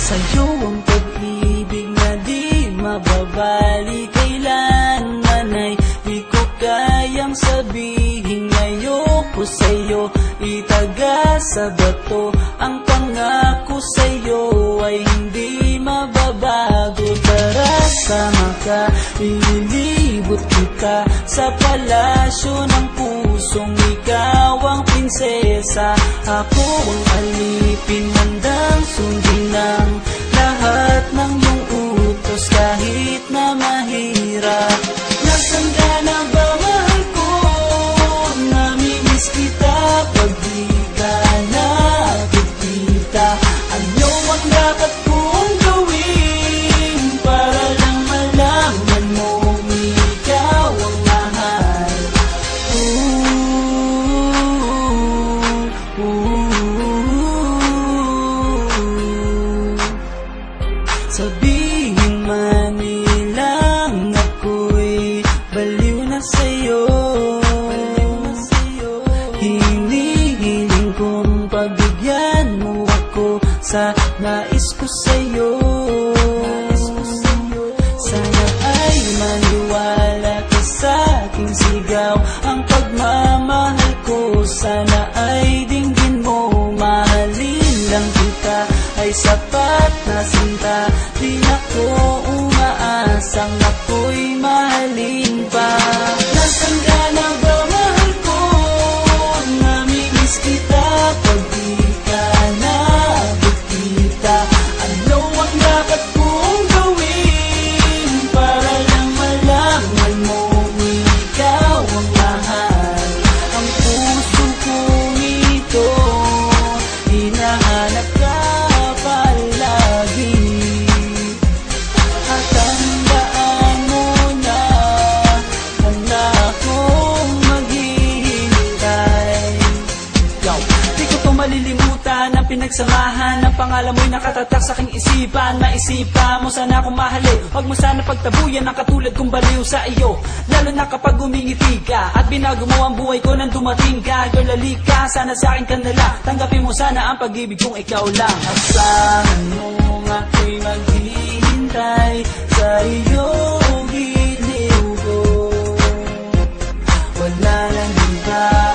Sa'yo ang pag-ibig na di mababali, kailanman ay di ko kayang sabihin. Ayoko sa'yo itaga sa bato, ang pangako sa'yo ay hindi mababago. Tara, sama ka, ililibot kita sa palasyo ng pusong ikaw ang prinsesa. Ako ang alipin, handang sundin ng lahat ng iyong utos kahit na mahirap. Nasaan ka na ba, mahal ko? Namimiss kita pag di ka nakikita. Ano ang dapat kong gawin para lang malaman mo ikaw ang mahal? Sabihin man nilang ako'y baliw na sa'yo, hinihiling kong pagbigyan mo ako sa nais ko sa'yo. Sana ay maniwala ka sa aking sigaw, ang pagmamahal ko sana ay dinggin mo. Mahalin lang kita ay sapat na sinta, di ako umaasang ako'y mahalin pa. Nasaan ka na ba, mahal ko? Namimiss kita pag di ka nakikita. Ano ang dapat kong gawin para lang malaman mo ikaw ang mahal? Ang puso kong ito hinahanap ka palagi, at tandaan mo na handa akong maghihintay. Di ko to malilimutan ang pinagsamahan, ang pangalan mo'y nakatatak sa aking isipan. Maisipan mo sana akong mahalin, huwag mo sana pagtabuyan ang katulad kong baliw sa iyo. Lalo na kapag umingiti ka at binago mo ang buhay ko nang dumating ka. Girl, halika, sana sa akin ka nala, tanggapin mo sana ang pag-ibig kong ikaw lang. Asahan mo ako'y maghihintay sa iyong giliw ko, wala nang iba.